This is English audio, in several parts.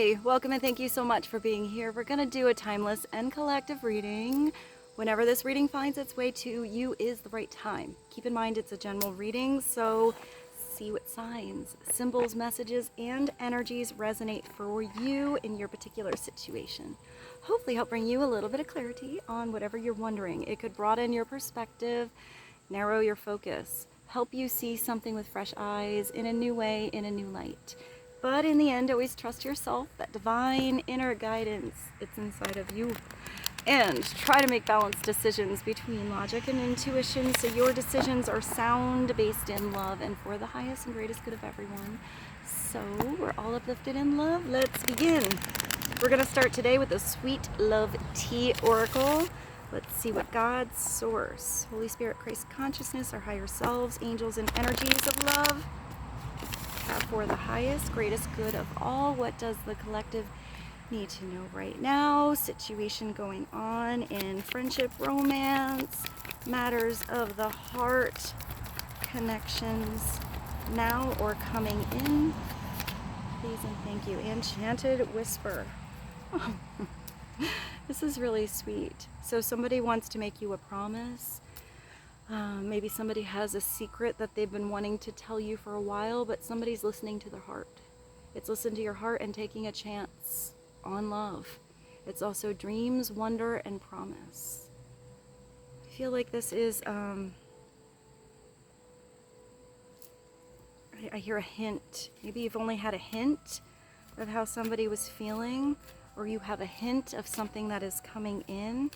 Hi, welcome and thank you so much for being here. We're going to do a timeless and collective reading. Whenever this reading finds its way to you is the right time. Keep in mind it's a general reading, so see what signs, symbols, messages, and energies resonate for you in your particular situation. Hopefully help bring you a little bit of clarity on whatever you're wondering. It could broaden your perspective, narrow your focus, help you see something with fresh eyes in a new way, in a new light. But in the end, always trust yourself, that divine inner guidance, it's inside of you. And try to make balanced decisions between logic and intuition so your decisions are sound, based in love, and for the highest and greatest good of everyone. So we're all uplifted in love. Let's begin. We're going to start today with the Sweet Love Tea Oracle. Let's see what God, Source, Holy Spirit, Christ Consciousness, our higher selves, angels, and energies of love have for the highest, greatest good of all. What does the collective need to know right now? Situation going on in friendship, romance, matters of the heart, connections now or coming in. Please and thank you. Enchanted Whisper. This is really sweet. So somebody wants to make you a promise. Maybe somebody has a secret that they've been wanting to tell you for a while, but somebody's listening to their heart. It's listening to your heart and taking a chance on love. It's also dreams, wonder, and promise. I feel like this is, I hear a hint. Maybe you've only had a hint of how somebody was feeling, or you have a hint of something that is coming in.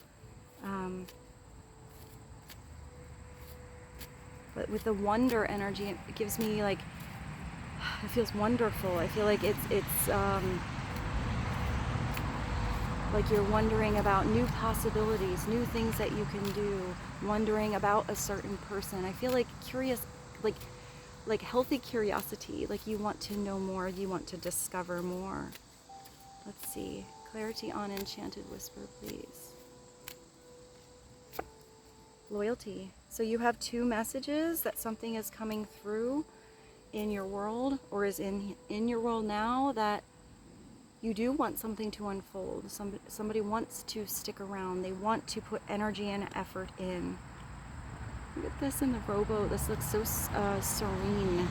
But with the wonder energy, it gives me like, it feels wonderful. I feel like it's like you're wondering about new possibilities, new things that you can do, wondering about a certain person. I feel like curious, like healthy curiosity, like you want to know more, you want to discover more. Let's see, clarity on Enchanted Whisper, please. Loyalty. So you have two messages that something is coming through in your world, or is in your world now, that you do want something to unfold. Somebody wants to stick around. They want to put energy and effort in. Look at this in the rowboat. This looks so serene.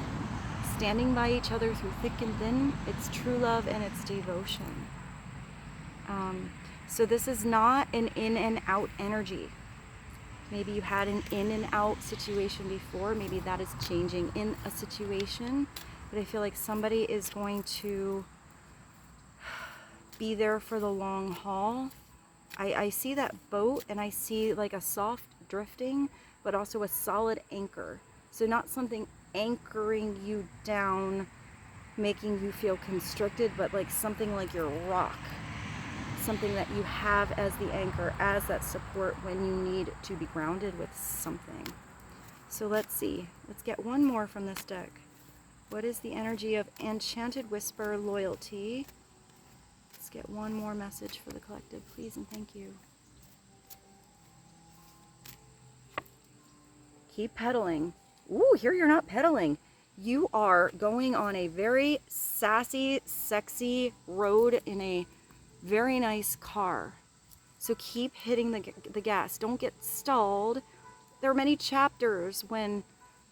Standing by each other through thick and thin. It's true love and it's devotion. So this is not an in and out energy. Maybe you had an in and out situation before. Maybe that is changing in a situation. But I feel like somebody is going to be there for the long haul. I see that boat, and I see like a soft drifting, but also a solid anchor. So not something anchoring you down, making you feel constricted, but like something like your rock. Something that you have as the anchor, as that support when you need to be grounded with something. So let's see. Let's get one more from this deck. What is the energy of Enchanted Whisper, Loyalty? Let's get one more message for the collective, please and thank you. Keep pedaling. Ooh, here you're not pedaling. You are going on a very sassy, sexy road in a very nice car. So keep hitting the gas. Don't get stalled. There are many chapters when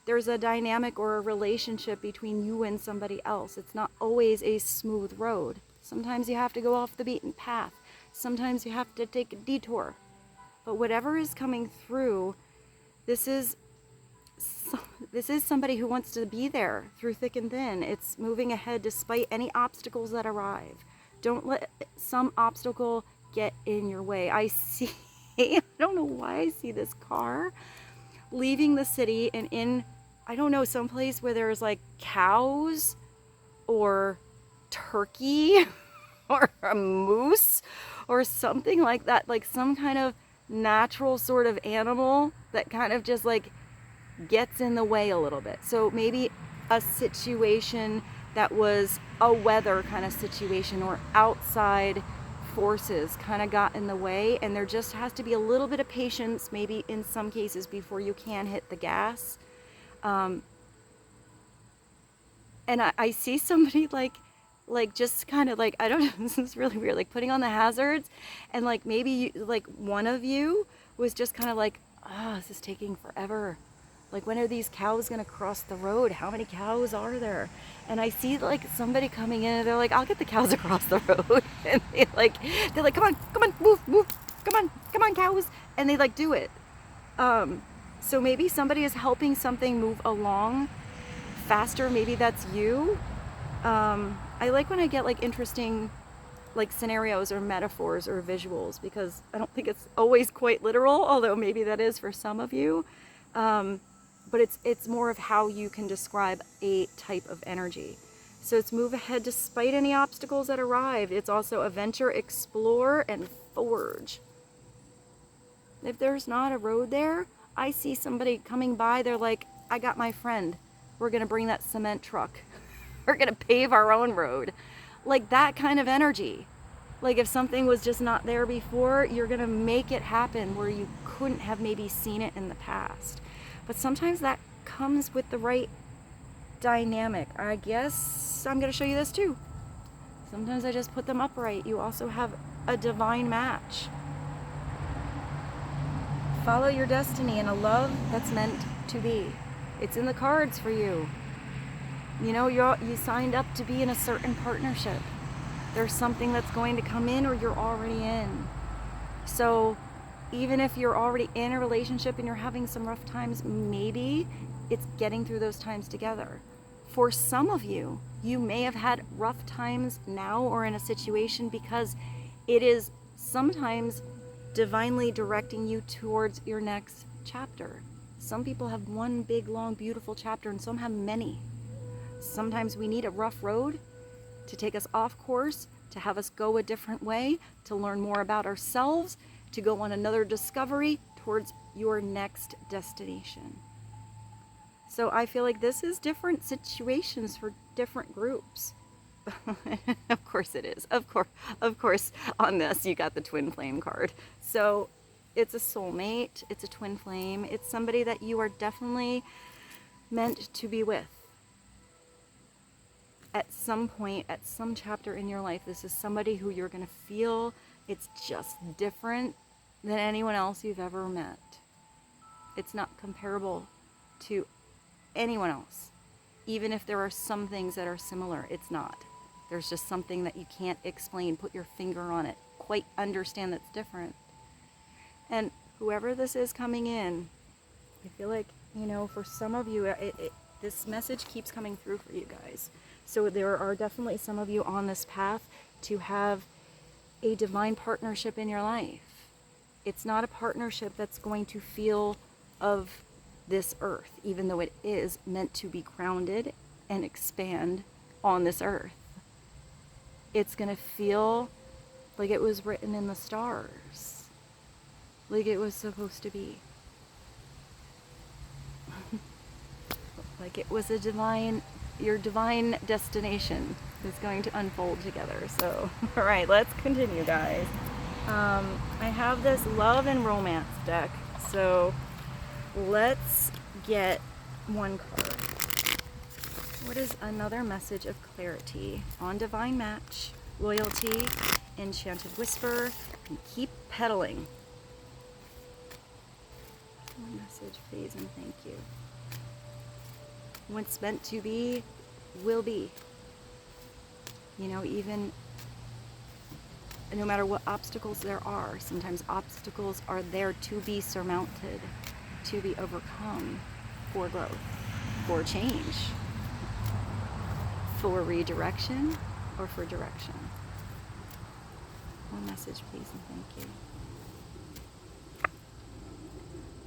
there's a dynamic or a relationship between you and somebody else. It's not always a smooth road. Sometimes you have to go off the beaten path. Sometimes you have to take a detour. But whatever is coming through, this is somebody who wants to be there through thick and thin. It's moving ahead despite any obstacles that arrive. Don't let some obstacle get in your way. I see, I don't know why I see this car leaving the city and in, I don't know, someplace where there's like cows or turkey or a moose or something like that, like some kind of natural sort of animal that kind of just like gets in the way a little bit. So maybe a situation that was a weather kind of situation or outside forces kind of got in the way, and there just has to be a little bit of patience maybe in some cases before you can hit the gas. And I see somebody like like just kind of like, I don't know, this is really weird, like putting on the hazards, and like maybe you, like one of you was just kind of like, oh, this is taking forever. Like, when are these cows gonna cross the road? How many cows are there? And I see like somebody coming in and they're like, I'll get the cows across the road. And they're like, come on, move, come on, cows. And they like do it. So maybe somebody is helping something move along faster. Maybe that's you. I like when I get like interesting like scenarios or metaphors or visuals, because I don't think it's always quite literal, although maybe that is for some of you. But it's more of how you can describe a type of energy. So it's move ahead despite any obstacles that arrive. It's also adventure, explore, and forge. If there's not a road there, I see somebody coming by, they're like, I got my friend. We're gonna bring that cement truck. We're gonna pave our own road. Like that kind of energy. Like if something was just not there before, you're gonna make it happen where you couldn't have maybe seen it in the past. But sometimes that comes with the right dynamic. I guess I'm gonna show you this too. Sometimes I just put them upright. You also have a divine match. Follow your destiny in a love that's meant to be. It's in the cards for you. You know, you signed up to be in a certain partnership. There's something that's going to come in, or you're already in. So even if you're already in a relationship and you're having some rough times, maybe it's getting through those times together. For some of you, you may have had rough times now or in a situation because it is sometimes divinely directing you towards your next chapter. Some people have one big, long, beautiful chapter, and some have many. Sometimes we need a rough road to take us off course, to have us go a different way, to learn more about ourselves, to go on another discovery towards your next destination. So I feel like this is different situations for different groups. Of course it is. Of course, on this you got the twin flame card. So it's a soulmate, it's a twin flame, it's somebody that you are definitely meant to be with. At some point, at some chapter in your life, this is somebody who you're going to feel it's just different than anyone else you've ever met. It's not comparable to anyone else. Even if there are some things that are similar, it's not. There's just something that you can't explain, put your finger on it, quite understand that's different. And whoever this is coming in, I feel like, you know, for some of you, this message keeps coming through for you guys. So there are definitely some of you on this path to have a divine partnership in your life. It's not a partnership that's going to feel of this earth, even though it is meant to be grounded and expand on this earth. It's going to feel like it was written in the stars, like it was supposed to be. Like it was your divine destination is going to unfold together. So, all right, let's continue, guys. I have this love and romance deck, so let's get one card. What is another message of clarity on divine match, loyalty, enchanted whisper, and keep pedaling? One message, please, and thank you. What's meant to be will be. You know, even no matter what obstacles there are, sometimes obstacles are there to be surmounted, to be overcome, for growth, for change, for redirection, or for direction. One message, please, and thank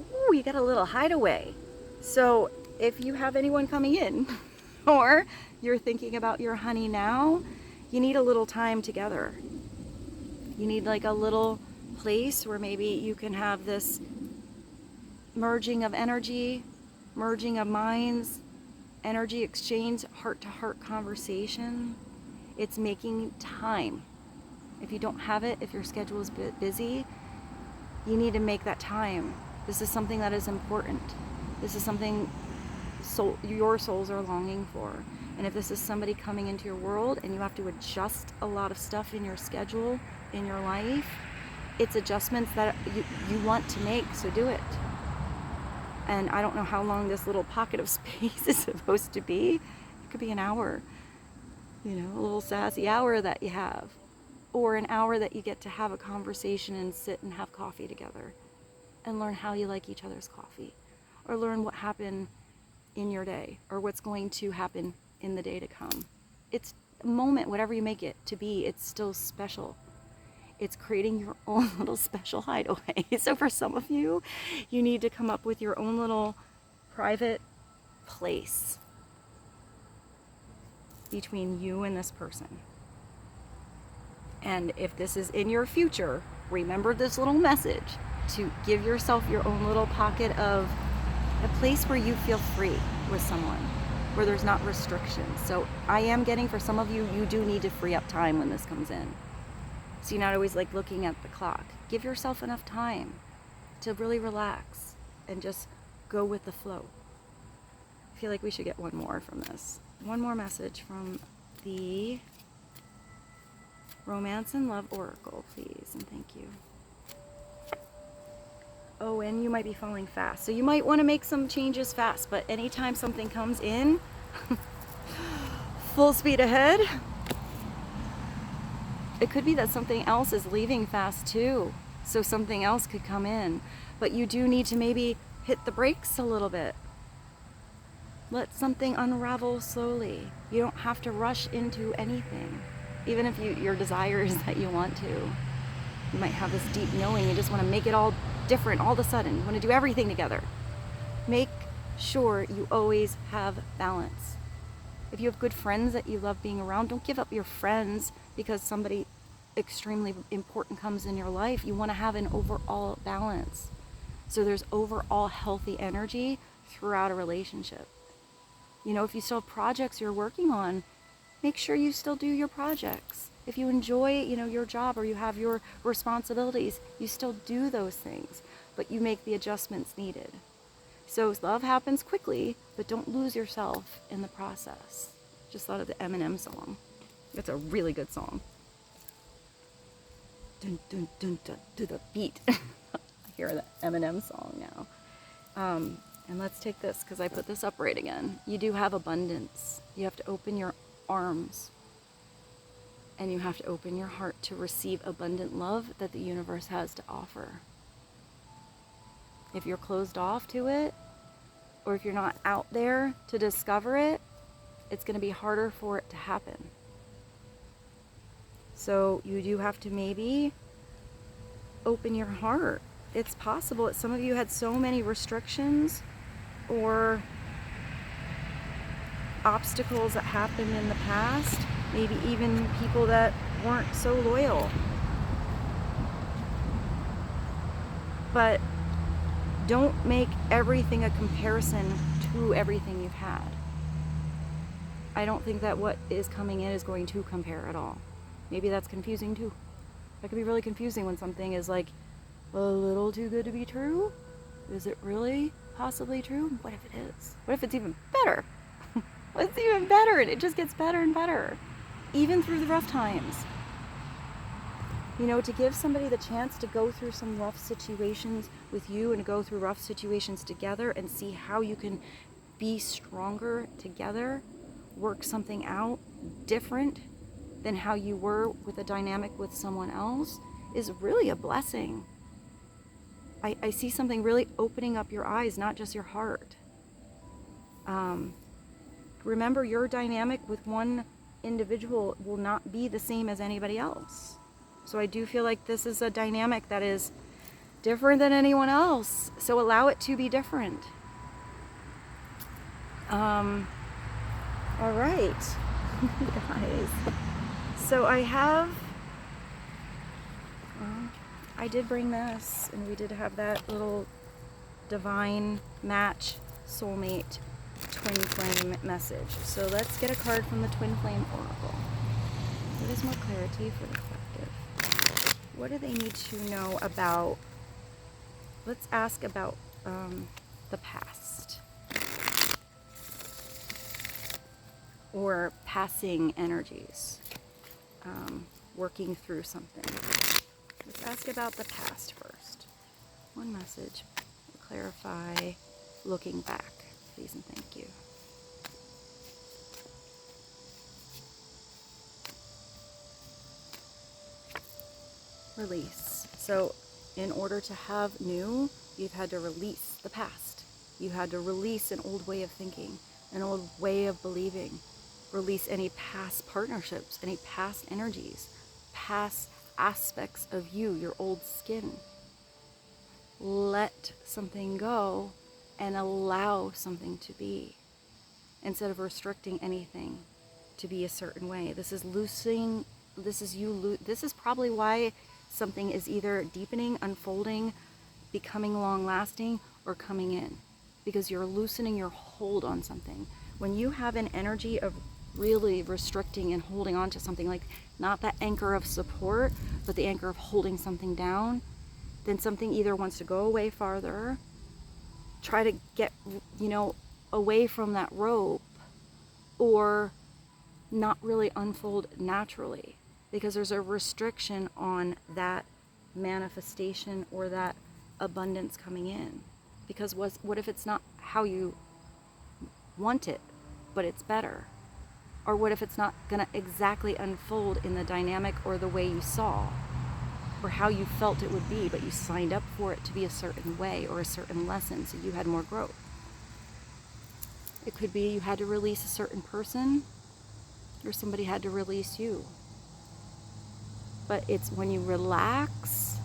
you. Ooh, you got a little hideaway. So if you have anyone coming in, or you're thinking about your honey now, you need a little time together. You need like a little place where maybe you can have this merging of energy, merging of minds, energy exchange, heart-to-heart conversation. It's making time. If you don't have it, if your schedule is busy, you need to make that time. This is something that is important. This is something your souls are longing for. And if this is somebody coming into your world and you have to adjust a lot of stuff in your schedule, in your life, it's adjustments that you want to make, so do it. And I don't know how long this little pocket of space is supposed to be. It could be an hour, you know, a little sassy hour that you have, or an hour that you get to have a conversation and sit and have coffee together and learn how you like each other's coffee, or learn what happened in your day or what's going to happen in the day to come. It's a moment, whatever you make it to be, it's still special. It's creating your own little special hideaway. So for some of you, you need to come up with your own little private place between you and this person. And if this is in your future, remember this little message to give yourself your own little pocket of a place where you feel free with someone, where there's not restrictions. So I am getting, for some of you, you do need to free up time when this comes in. So you're not always like looking at the clock. Give yourself enough time to really relax and just go with the flow. I feel like we should get one more from this. One more message from the Romance and Love Oracle, please, and thank you. Oh, and you might be falling fast. So you might want to make some changes fast, but anytime something comes in, full speed ahead. It could be that something else is leaving fast too, so something else could come in. But you do need to maybe hit the brakes a little bit. Let something unravel slowly. You don't have to rush into anything. Even if your desire is that you want to. You might have this deep knowing, you just want to make it all different all of a sudden. You want to do everything together. Make sure you always have balance. If you have good friends that you love being around, don't give up your friends because somebody extremely important comes in your life. You want to have an overall balance. So there's overall healthy energy throughout a relationship. You know, if you still have projects you're working on, make sure you still do your projects. If you enjoy, you know, your job or you have your responsibilities, you still do those things, but you make the adjustments needed. So love happens quickly, but don't lose yourself in the process. Just thought of the Eminem song. It's a really good song. Dun, dun, dun, dun, to the beat. I hear the Eminem song now. And let's take this, because I put this up right again. You do have abundance. You have to open your arms. And you have to open your heart to receive abundant love that the universe has to offer. If you're closed off to it, or if you're not out there to discover it, it's going to be harder for it to happen. So you do have to maybe open your heart. It's possible that some of you had so many restrictions or obstacles that happened in the past, maybe even people that weren't so loyal. But don't make everything a comparison to everything you've had. I don't think that what is coming in is going to compare at all. Maybe that's confusing too. That could be really confusing when something is like a little too good to be true. Is it really possibly true? What if it is? What if it's even better? What's even better? And it just gets better and better, even through the rough times. You know, to give somebody the chance to go through some rough situations with you and go through rough situations together and see how you can be stronger together, work something out different than how you were with a dynamic with someone else, is really a blessing. I see something really opening up your eyes, not just your heart. Remember, your dynamic with one individual will not be the same as anybody else. So I do feel like this is a dynamic that is different than anyone else. So allow it to be different. All right, guys. So I did bring this, and we did have that little divine match soulmate twin flame message. So let's get a card from the twin flame oracle. What is more clarity for the collective? What do they need to know about? Let's ask about the past. or passing energies, working through something. Let's ask about the past first. One message, clarify, looking back, please and thank you. Release. So in order to have new, you've had to release the past. You had to release an old way of thinking, an old way of believing. Release any past partnerships, any past energies, past aspects of you, your old skin. Let something go and allow something to be, instead of restricting anything to be a certain way. This is loosening, this is probably why something is either deepening, unfolding, becoming long lasting, or coming in, because you're loosening your hold on something. When you have an energy of really restricting and holding on to something, like not that anchor of support, but the anchor of holding something down, then something either wants to go away farther, try to get, away from that rope, or not really unfold naturally, because there's a restriction on that manifestation or that abundance coming in. Because what if it's not how you want it, but it's better? Or what if it's not going to exactly unfold in the dynamic or the way you saw, or how you felt it would be, but you signed up for it to be a certain way or a certain lesson, so you had more growth? It could be you had to release a certain person, or somebody had to release you. But it's when you relax,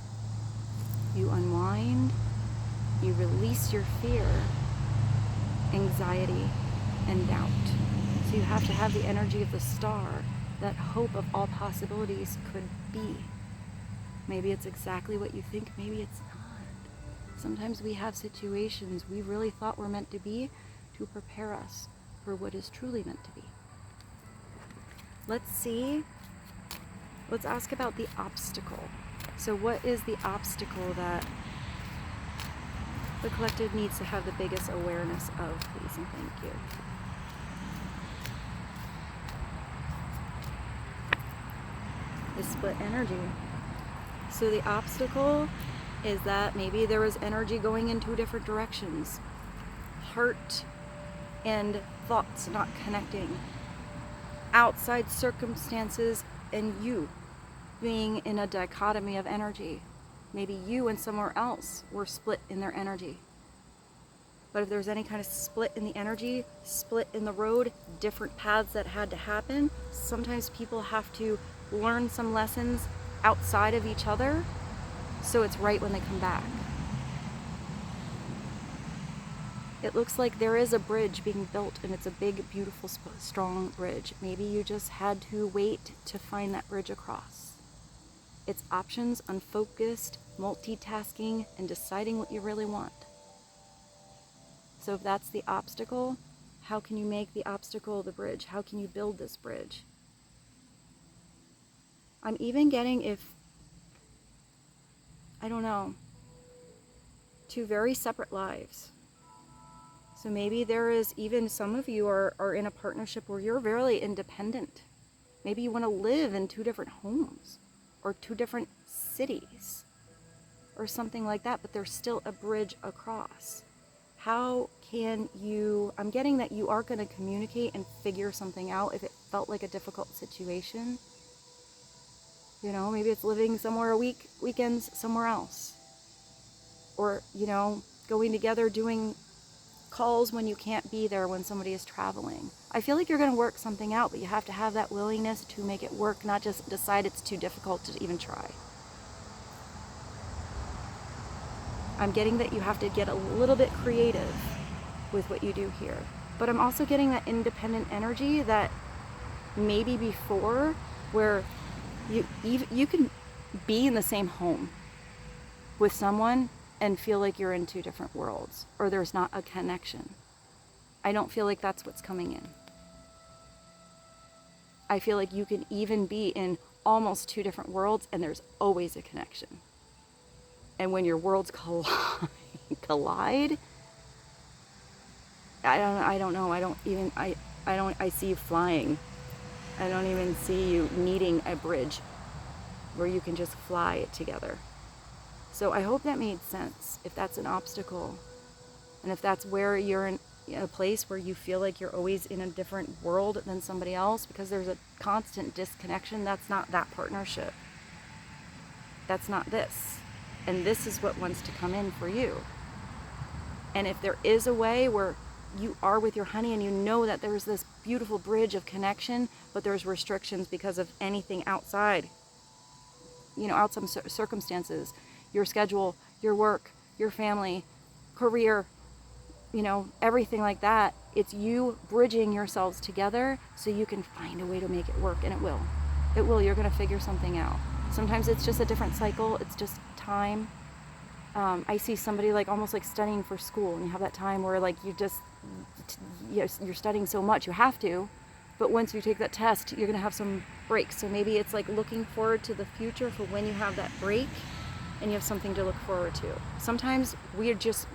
you unwind, you release your fear, anxiety, and doubt. So you have to have the energy of the star, that hope of all possibilities could be. Maybe it's exactly what you think, maybe it's not. Sometimes we have situations we really thought were meant to be to prepare us for what is truly meant to be. Let's ask about the obstacle. So what is the obstacle that the collective needs to have the biggest awareness of, please and thank you? The split energy. So the obstacle is that maybe there was energy going in two different directions. Heart and thoughts not connecting. Outside circumstances and you being in a dichotomy of energy. Maybe you and somewhere else were split in their energy. But if there's any kind of split in the energy, split in the road, different paths that had to happen, sometimes people have to learn some lessons outside of each other, so it's right when they come back. It looks like there is a bridge being built, and it's a big, beautiful, strong bridge. Maybe you just had to wait to find that bridge across. It's options, unfocused, multitasking, and deciding what you really want. So if that's the obstacle, how can you make the obstacle the bridge? How can you build this bridge? I'm even getting two very separate lives. So maybe there is even some of you are in a partnership where you're very independent. Maybe you want to live in two different homes or two different cities or something like that, but there's still a bridge across. How can you, I'm getting that you are going to communicate and figure something out if it felt like a difficult situation. Maybe it's living somewhere a week, weekends somewhere else. Or, going together, doing calls when you can't be there when somebody is traveling. I feel like you're going to work something out, but you have to have that willingness to make it work, not just decide it's too difficult to even try. I'm getting that you have to get a little bit creative with what you do here. But I'm also getting that independent energy that maybe before, where you can be in the same home with someone and feel like you're in two different worlds, or there's not a connection. I don't feel like that's what's coming in. I feel like you can even be in almost two different worlds and there's always a connection. And when your worlds collide, I don't know. I see you flying. I don't even see you needing a bridge where you can just fly it together. So I hope that made sense. If that's an obstacle, and if that's where you're in a place where you feel like you're always in a different world than somebody else because there's a constant disconnection, that's not that partnership. That's not this. And this is what wants to come in for you. And if there is a way where you are with your honey and you know that there's this beautiful bridge of connection, but there's restrictions because of anything outside, outside circumstances, your schedule, your work, your family, career, everything like that, it's you bridging yourselves together so you can find a way to make it work, and it will. It will. You're going to figure something out. Sometimes it's just a different cycle. It's just time. I see somebody like almost like studying for school, and you have that time where like you're studying so much, you have to, but once you take that test, you're going to have some breaks. So maybe it's like looking forward to the future for when you have that break and you have something to look forward to. Sometimes we're just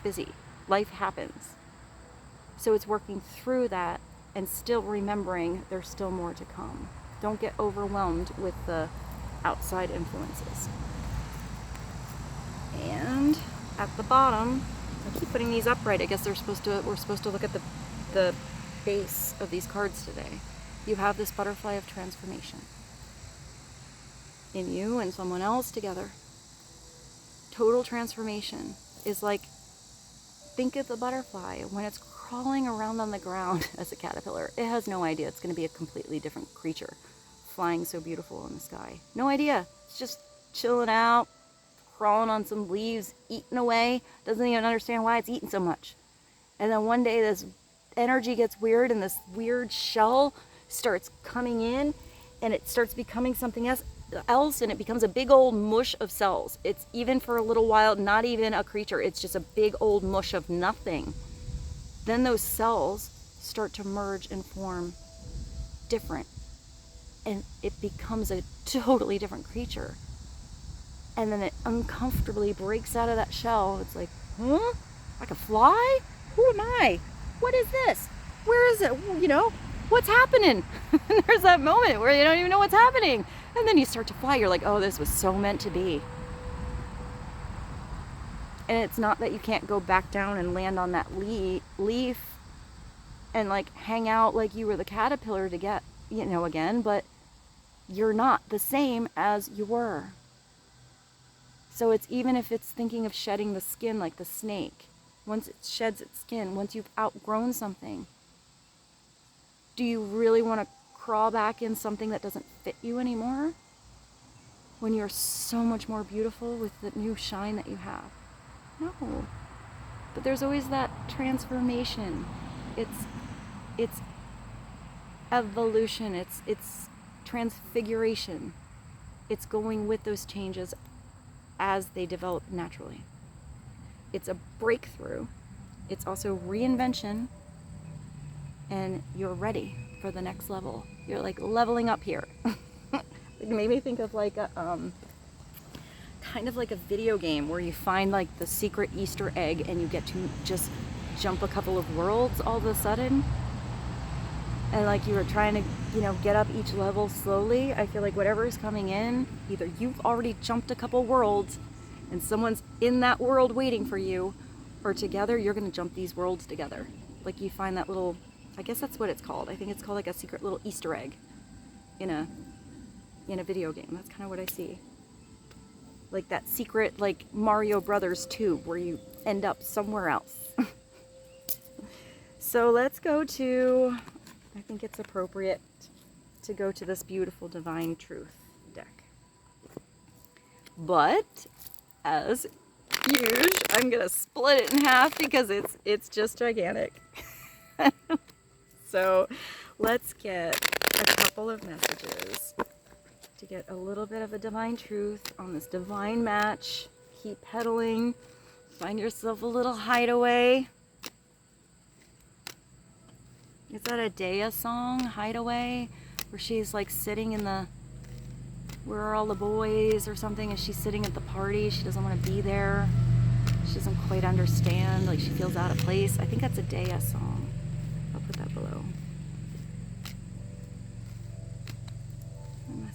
busy. Life happens. So it's working through that and still remembering there's still more to come. Don't get overwhelmed with the outside influences. And at the bottom, I keep putting these upright. I guess we're supposed to look at the base of these cards today. You have this butterfly of transformation in you and someone else together. Total transformation is like, think of the butterfly when it's crawling around on the ground as a caterpillar. It has no idea it's going to be a completely different creature flying so beautiful in the sky. No idea. It's just chilling out, crawling on some leaves, eating away. Doesn't even understand why it's eating so much. And then one day this energy gets weird and this weird shell starts coming in and it starts becoming something else, and it becomes a big old mush of cells. It's even for a little while not even a creature. It's just a big old mush of nothing. Then those cells start to merge and form different, and it becomes a totally different creature. And then it uncomfortably breaks out of that shell. It's like, huh? I can fly? Who am I? What is this? Where is it? What's happening? And there's that moment where you don't even know what's happening. And then you start to fly. You're like, oh, this was so meant to be. And it's not that you can't go back down and land on that leaf and like hang out like you were the caterpillar to get, again, but you're not the same as you were. So it's even if it's thinking of shedding the skin like the snake, once it sheds its skin, once you've outgrown something, do you really want to crawl back in something that doesn't fit you anymore when you're so much more beautiful with the new shine that you have? No. But there's always that transformation. It's evolution. It's transfiguration. It's going with those changes as they develop naturally. It's a breakthrough. It's also reinvention, and you're ready for the next level. You're like leveling up here. It made me think of like a kind of like a video game where you find like the secret Easter egg and you get to just jump a couple of worlds all of a sudden. And like you were trying to, get up each level slowly. I feel like whatever is coming in, either you've already jumped a couple worlds and someone's in that world waiting for you, or together you're going to jump these worlds together. Like you find that little, I guess that's what it's called. I think it's called like a secret little Easter egg in a video game. That's kind of what I see. Like that secret, like Mario Brothers tube where you end up somewhere else. So let's go to, I think it's appropriate to go to this beautiful Divine Truth deck. But as usual, I'm gonna split it in half because it's just gigantic. So let's get a couple of messages to get a little bit of a divine truth on this divine match. Keep pedaling. Find yourself a little hideaway. Is that a Daya song, Hideaway? Where she's like sitting in the, where are all the boys or something, and she's sitting at the party. She doesn't want to be there. She doesn't quite understand, like she feels out of place. I think that's a Daya song. I'll put that below.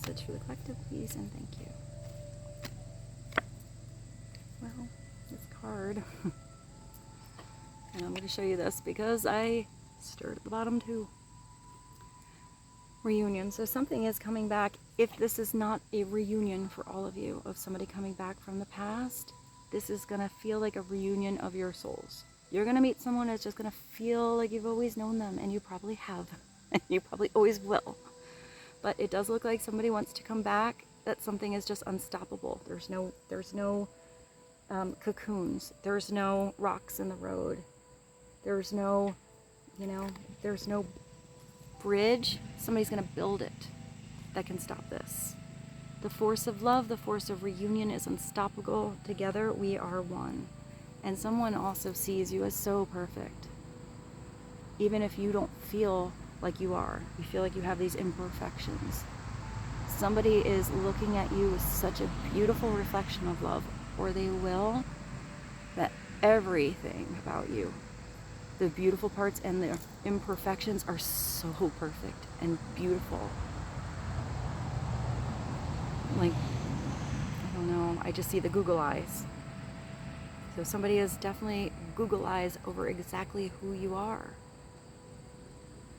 message for the collective, please, and thank you. Well, this card, and I'm going to show you this because I stirred at the bottom too. Reunion. So something is coming back. If this is not a reunion for all of you, of somebody coming back from the past, this is going to feel like a reunion of your souls. You're going to meet someone that's just going to feel like you've always known them, and you probably have, and you probably always will. But it does look like somebody wants to come back, that something is just unstoppable. There's no cocoons. There's no rocks in the road. There's no, there's no bridge. Somebody's going to build it that can stop this. The force of love, the force of reunion is unstoppable. Together we are one. And someone also sees you as so perfect. Even if you don't feel like you are, you feel like you have these imperfections. Somebody is looking at you with such a beautiful reflection of love, or they will, that everything about you, the beautiful parts and the imperfections, are so perfect and beautiful. Like, I don't know, I just see the Google eyes. So somebody is definitely Google eyes over exactly who you are.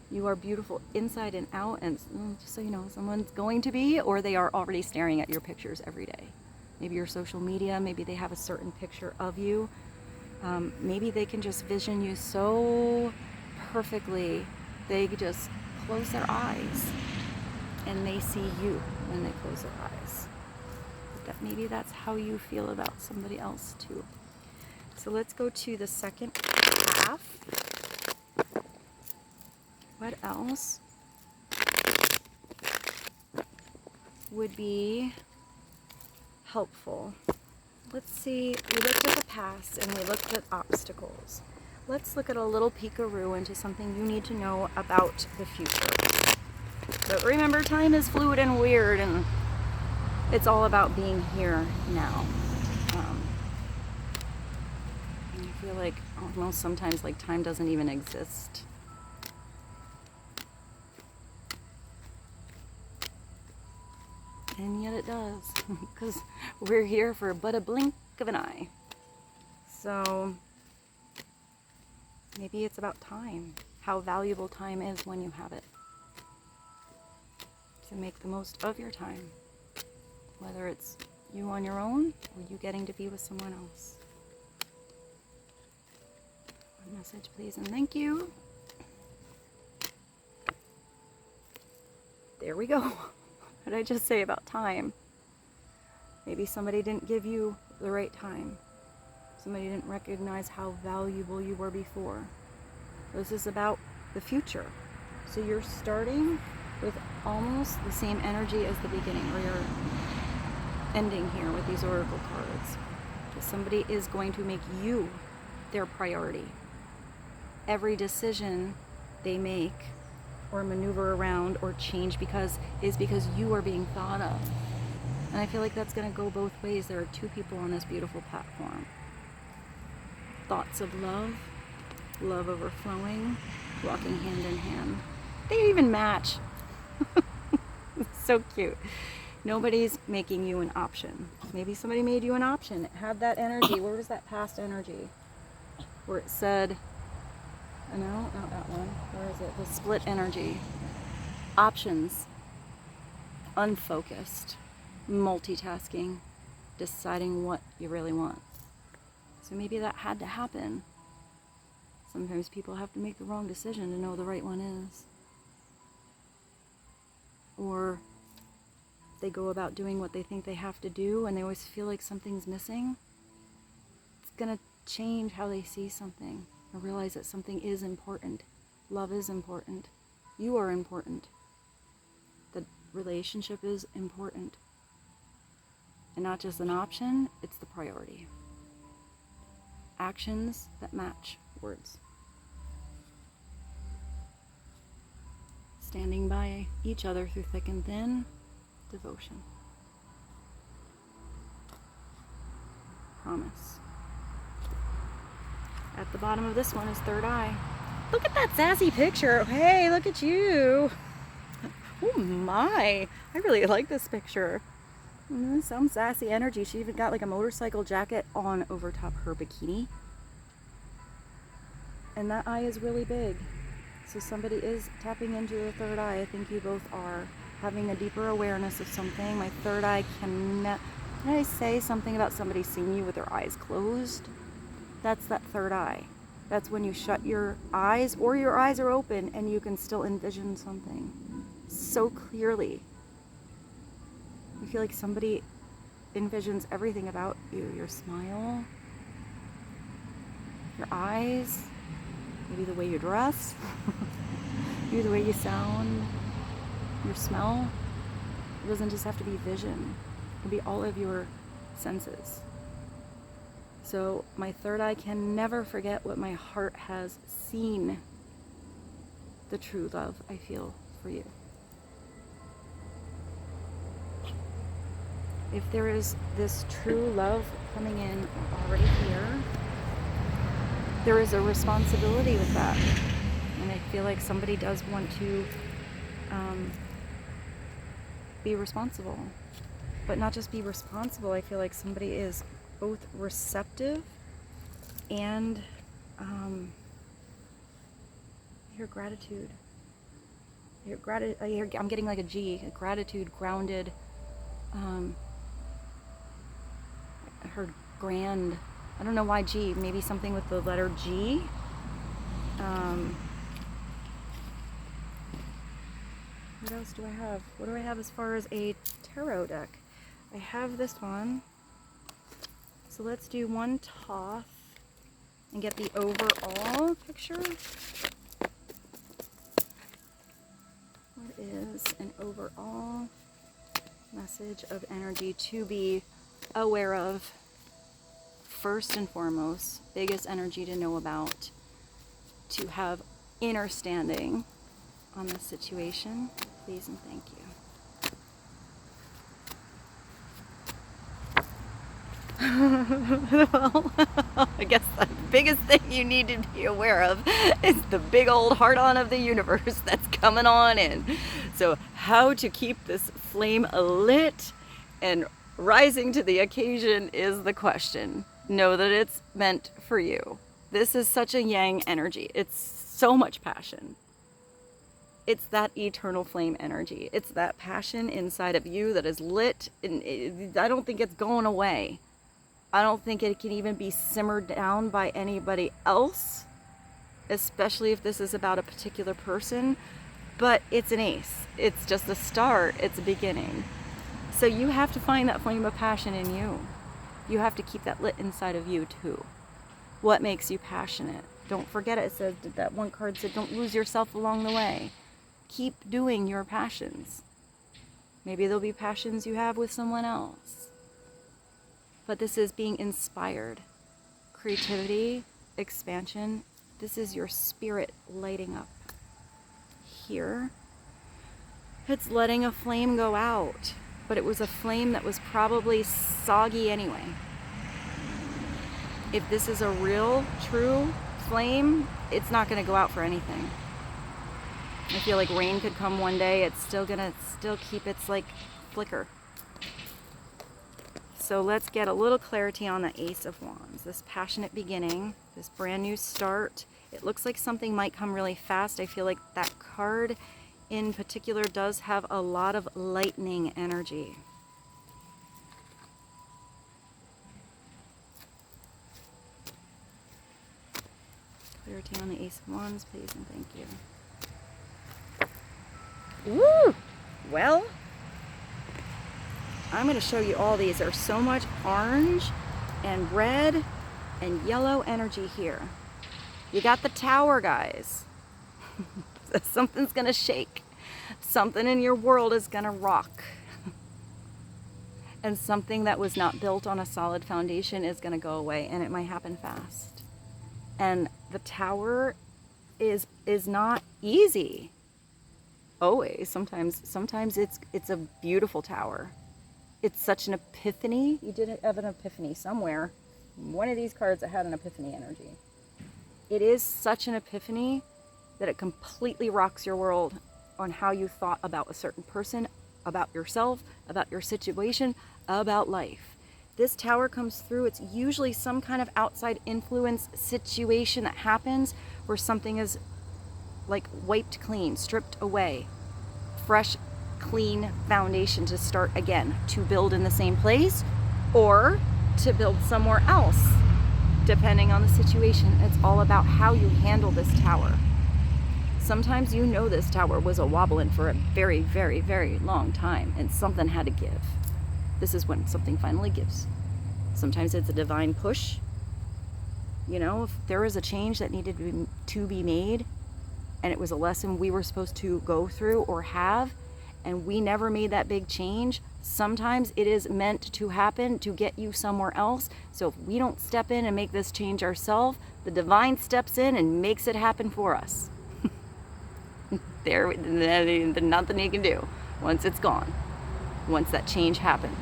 You are beautiful inside and out, and just so you know, someone's going to be, or they are already staring at your pictures every day. Maybe your social media, maybe they have a certain picture of you. Maybe they can just vision you so perfectly, they just close their eyes and they see you when they close their eyes. But maybe that's how you feel about somebody else too. So let's go to the second half. What else would be helpful? Let's see, we looked at the past and we looked at obstacles. Let's look at a little peekaroo into something you need to know about the future. But remember, time is fluid and weird, and it's all about being here now. And I feel like almost sometimes like time doesn't even exist. And yet it does, because we're here for but a blink of an eye. So maybe it's about time, how valuable time is when you have it. To make the most of your time, whether it's you on your own or you getting to be with someone else. One message, please, and thank you. There we go. What did I just say about time? Maybe somebody didn't give you the right time. Somebody didn't recognize how valuable you were before. This is about the future. So you're starting with almost the same energy as the beginning, or you're ending here with these oracle cards. Because somebody is going to make you their priority. Every decision they make or maneuver around or change is because you are being thought of. And I feel like that's going to go both ways. There are two people on this beautiful platform. Thoughts of love, love overflowing, walking hand in hand. They even match. So cute. Nobody's making you an option. Maybe somebody made you an option. It had that energy. Where was that past energy? Where it said, no, not that one. Where is it? The split energy. Options. Unfocused. Multitasking. Deciding what you really want. So maybe that had to happen. Sometimes people have to make the wrong decision to know the right one is. Or they go about doing what they think they have to do and they always feel like something's missing. It's going to change how they see something or realize that something is important. Love is important. You are important. The relationship is important. And not just an option, it's the priority. Actions that match words. Standing by each other through thick and thin, devotion. Promise. At the bottom of this one is third eye. Look at that sassy picture. Hey, look at you. Oh my, I really like this picture. Some sassy energy. She even got like a motorcycle jacket on over top her bikini. And that eye is really big. So somebody is tapping into the third eye. I think you both are having a deeper awareness of something. My third eye can I say something about somebody seeing you with their eyes closed? That's that third eye. That's when you shut your eyes or your eyes are open and you can still envision something so clearly. I feel like somebody envisions everything about you. Your smile, your eyes, maybe the way you dress, maybe the way you sound, your smell. It doesn't just have to be vision. It can be all of your senses. So my third eye can never forget what my heart has seen. The true love I feel for you. If there is this true love coming in already here, there is a responsibility with that. And I feel like somebody does want to be responsible. But not just be responsible, I feel like somebody is both receptive and your gratitude. I'm getting like a G, a gratitude, grounded. I heard grand. I don't know why G. Maybe something with the letter G. What else do I have? What do I have as far as a tarot deck? I have this one. So let's do one toss and get the overall picture. What is an overall message of energy to be aware of? First and foremost, biggest energy to know about, to have inner standing on this situation. Please and thank you. Well, I guess the biggest thing you need to be aware of is the big old heart-on of the universe that's coming on in. So how to keep this flame lit and rising to the occasion is the question. Know that it's meant for you. This is such a yang energy. It's so much passion. It's that eternal flame energy. It's that passion inside of you that is lit. And I don't think it's going away. I don't think it can even be simmered down by anybody else, especially if this is about a particular person. But it's an ace. It's just a start. It's a beginning. So you have to find that flame of passion in you. You have to keep that lit inside of you too. What makes you passionate? Don't forget it says that one card said don't lose yourself along the way. Keep doing your passions. Maybe there'll be passions you have with someone else. But this is being inspired. Creativity, expansion. This is your spirit lighting up. Here, it's letting a flame go out. But it was a flame that was probably soggy anyway. If this is a real, true flame, it's not going to go out for anything. I feel like rain could come one day. It's still going to keep its like flicker. So let's get a little clarity on the Ace of Wands. This passionate beginning, this brand new start. It looks like something might come really fast. I feel like that card in particular does have a lot of lightning energy. Clarity on the Ace of Wands, please and thank you. Woo! Well, I'm going to show you all these. There's so much orange and red and yellow energy here. You got the Tower, guys. Something's going to shake. Something in your world is going to rock. And something that was not built on a solid foundation is going to go away, and it might happen fast. And the Tower is not easy. Always. Sometimes it's a beautiful tower. It's such an epiphany. You didn't have an epiphany somewhere. One of these cards that had an epiphany energy. It is such an epiphany that it completely rocks your world on how you thought about a certain person, about yourself, about your situation, about life. This tower comes through. It's usually some kind of outside influence situation that happens where something is like wiped clean, stripped away, fresh, clean foundation to start again, to build in the same place or to build somewhere else, depending on the situation. It's all about how you handle this tower. Sometimes you know this tower was a wobbling for a very, very, very long time and something had to give. This is when something finally gives. Sometimes it's a divine push. You know, if there was a change that needed to be made and it was a lesson we were supposed to go through or have, and we never made that big change, sometimes it is meant to happen to get you somewhere else. So if we don't step in and make this change ourselves, the divine steps in and makes it happen for us. There's nothing you can do once it's gone, once that change happens.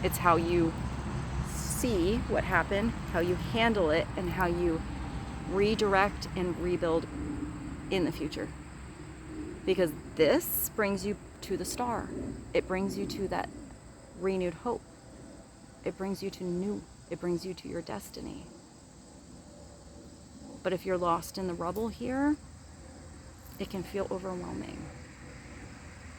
It's how you see what happened, how you handle it, and how you redirect and rebuild in the future. Because this brings you to the star. It brings you to that renewed hope. It brings you to new. It brings you to your destiny. But if you're lost in the rubble here, it can feel overwhelming.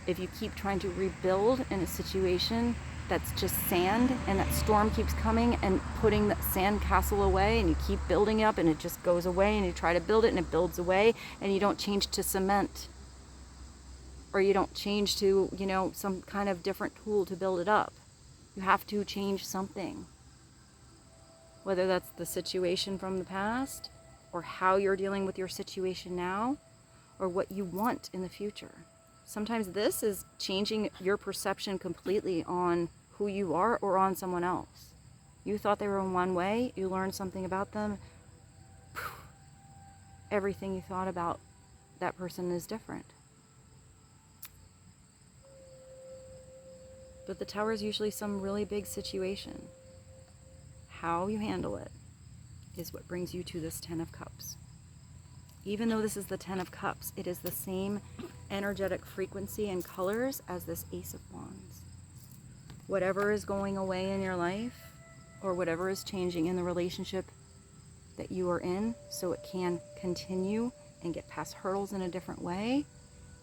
If you keep trying to rebuild in a situation that's just sand, and that storm keeps coming and putting that sand castle away, and you keep building up and it just goes away, and you try to build it and it builds away, and you don't change to cement, or you don't change to, you know, some kind of different tool to build it up. You have to change something. Whether that's the situation from the past, or how you're dealing with your situation now, or what you want in the future. Sometimes this is changing your perception completely on who you are or on someone else. You thought they were in one way, you learned something about them, everything you thought about that person is different. But the tower is usually some really big situation. How you handle it is what brings you to this 10 of Cups. Even though this is the 10 of Cups, it is the same energetic frequency and colors as this Ace of Wands. Whatever is going away in your life, or whatever is changing in the relationship that you are in, so it can continue and get past hurdles in a different way,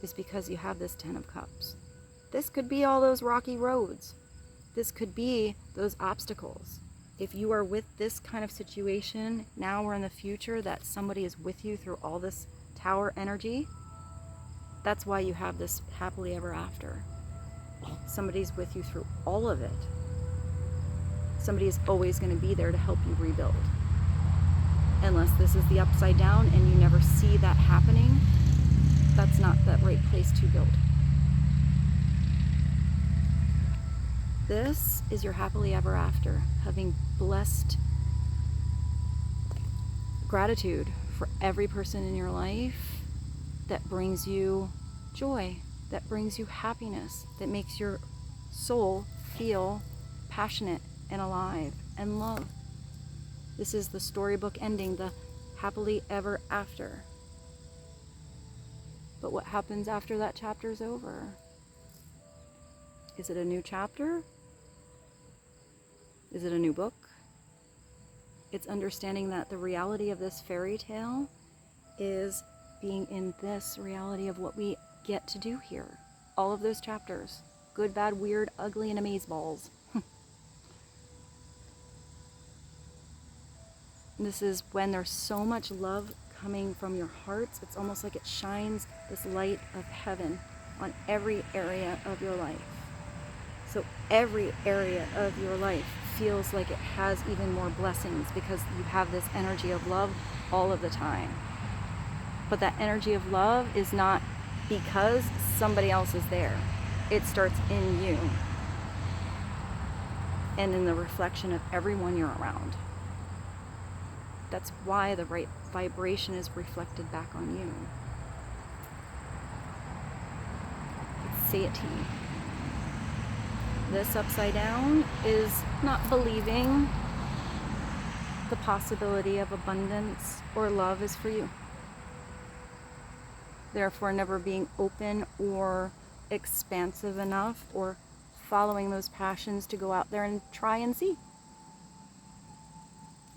is because you have this 10 of Cups. This could be all those rocky roads. This could be those obstacles. If you are with this kind of situation now or in the future, that somebody is with you through all this tower energy, that's why you have this happily ever after. Somebody's with you through all of it. Somebody is always going to be there to help you rebuild. Unless this is the upside down and you never see that happening, that's not the right place to build. This is your happily ever after, having blessed gratitude for every person in your life that brings you joy, that brings you happiness, that makes your soul feel passionate and alive and love. This is the storybook ending, the happily ever after. But what happens after that chapter is over? Is it a new chapter? Is it a new book? It's understanding that the reality of this fairy tale is being in this reality of what we get to do here. All of those chapters. Good, bad, weird, ugly, and amazeballs. This is when there's so much love coming from your hearts. It's almost like it shines this light of heaven on every area of your life. So every area of your life feels like it has even more blessings because you have this energy of love all of the time. But that energy of love is not because somebody else is there. It starts in you and in the reflection of everyone you're around. That's why the right vibration is reflected back on you. It's satiety. This upside down is not believing the possibility of abundance or love is for you. therefore never being open or expansive enough, or following those passions to go out there and try and see.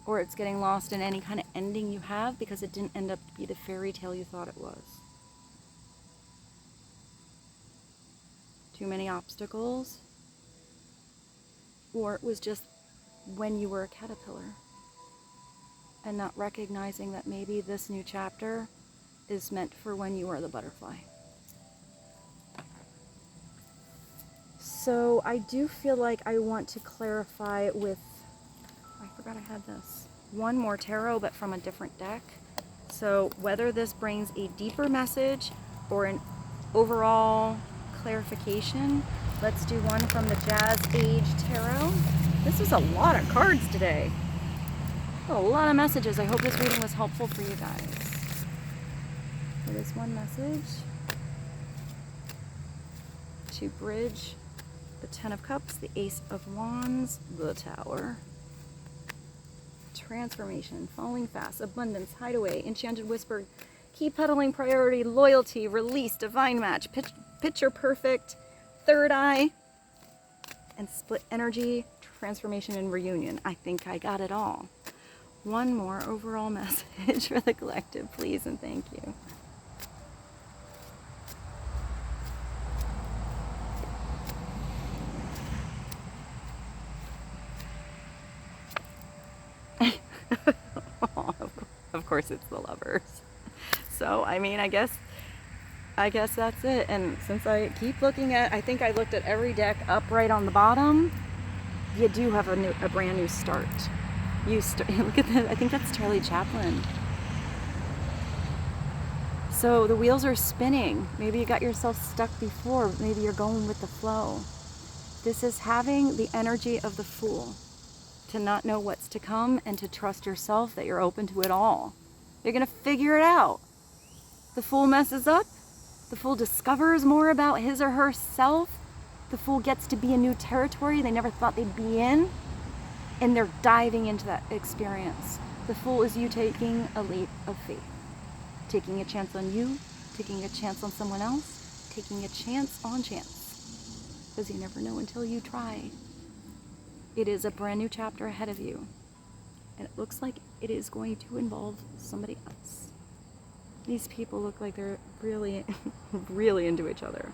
Or it's getting lost in any kind of ending you have because it didn't end up to be the fairy tale you thought it was. Too many obstacles, or it was just when you were a caterpillar and not recognizing that maybe this new chapter is meant for when you are the butterfly. So I do feel like I want to clarify with, I forgot I had this, one more tarot but from a different deck. So whether this brings a deeper message or an overall clarification, let's do one from the Jazz Age Tarot. This is a lot of cards today. A lot of messages. I hope this reading was helpful for you guys. It is one message to bridge the Ten of Cups, the Ace of Wands, the Tower. Transformation, falling fast, abundance, hideaway, enchanted whisper, keep pedaling, priority, loyalty, release, divine match, picture perfect, third eye, and split energy, transformation, and reunion. I think I got it all. One more overall message for the collective, please, and thank you. Of course it's the Lovers. So, I mean, I guess that's it. And since I keep looking at, I think I looked at every deck up right on the bottom, you do have a brand new start. Look at that. I think that's Charlie Chaplin. So the wheels are spinning. Maybe you got yourself stuck before. Maybe you're going with the flow. This is having the energy of the Fool, to not know what's to come and to trust yourself that you're open to it all. You're going to figure it out. The Fool messes up. The Fool discovers more about his or herself. The Fool gets to be in new territory they never thought they'd be in. And they're diving into that experience. The Fool is you taking a leap of faith. Taking a chance on you, taking a chance on someone else, taking a chance on chance. Because you never know until you try. It is a brand new chapter ahead of you. And it looks like it is going to involve somebody else. These people look like they're really, really into each other.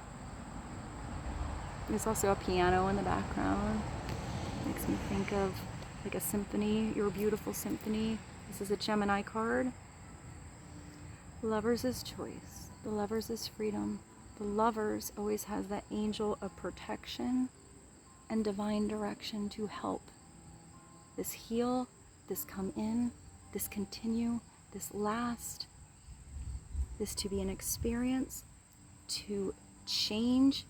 There's also a piano in the background. Makes me think of like a symphony, your beautiful symphony. This is a Gemini card. Lovers is choice. The Lovers is freedom. The Lovers always has that angel of protection and divine direction to help this heal, this come in, this continue, this last, this to be an experience, to change,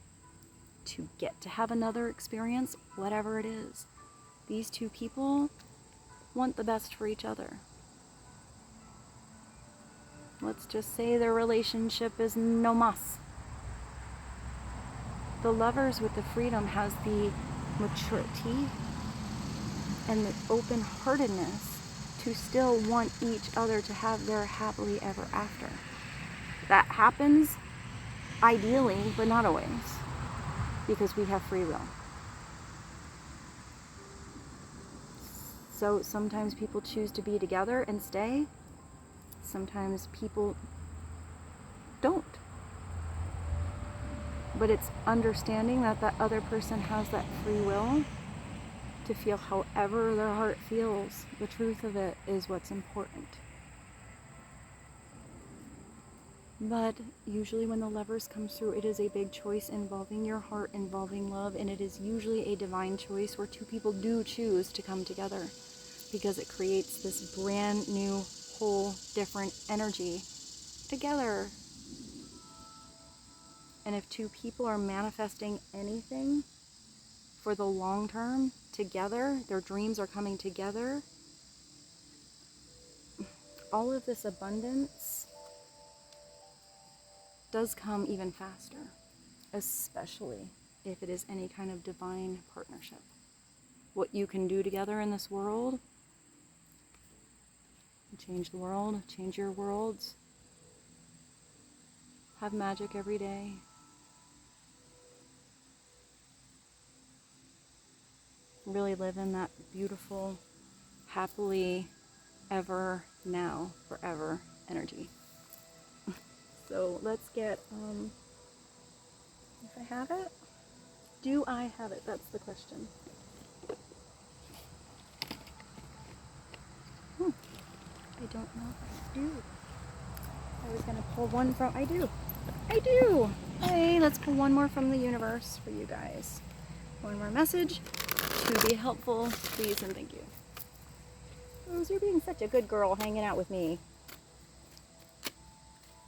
to get to have another experience, whatever it is. These two people want the best for each other. Let's just say their relationship is no mas. The Lovers with the freedom has the maturity and the open-heartedness to still want each other to have their happily ever after. That happens ideally, but not always, because we have free will. So sometimes people choose to be together and stay. Sometimes people don't. But it's understanding that that other person has that free will to feel however their heart feels. The truth of it is what's important. But usually when the Lovers comes through, it is a big choice involving your heart, involving love, and it is usually a divine choice where two people do choose to come together, because it creates this brand new, whole, different energy together. And if two people are manifesting anything for the long term together, their dreams are coming together, all of this abundance does come even faster, especially if it is any kind of divine partnership. What you can do together in this world, change the world, change your worlds, have magic every day. Really live in that beautiful, happily ever, now, forever energy. So let's get, if I have it, do I have it? That's the question. I don't know if I do. I was going to pull one from, I do. Hey, let's pull one more from the universe for you guys. One more message to be helpful, please and thank you. Rose, you're being such a good girl hanging out with me.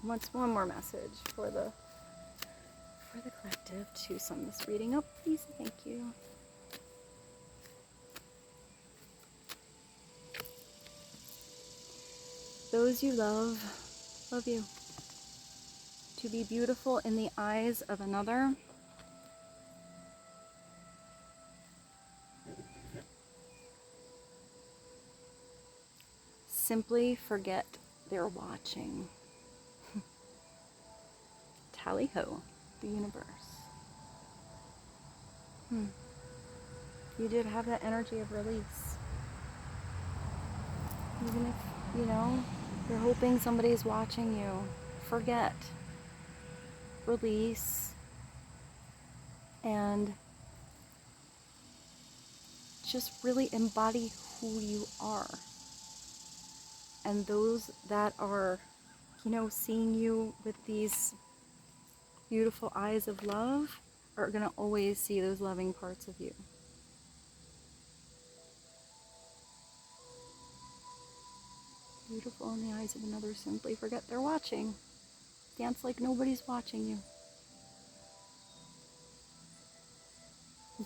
What's one more message for the collective to sum this reading up, please and thank you. Those you love you. To be beautiful in the eyes of another. Simply forget they're watching. Tally ho, the universe. You did have that energy of release. Even if, you know, you're hoping somebody's watching you, forget. Release. And just really embody who you are. And those that are, you know, seeing you with these beautiful eyes of love are going to always see those loving parts of you. Beautiful in the eyes of another, simply forget they're watching. Dance like nobody's watching you.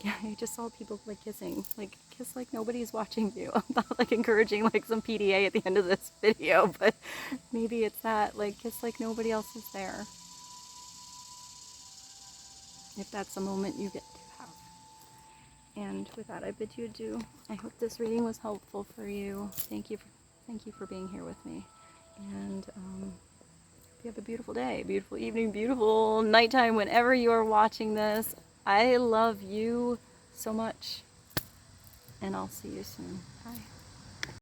Yeah, I just saw people like kissing. Like, kiss like nobody's watching you. I'm not like encouraging like some PDA at the end of this video, but maybe it's that, like, kiss like nobody else is there. If that's a moment you get to have. And with that, I bid you adieu. I hope this reading was helpful for you. Thank you for being here with me. And you have a beautiful day, beautiful evening, beautiful nighttime, whenever you are watching this. I love you so much, and I'll see you soon. Bye.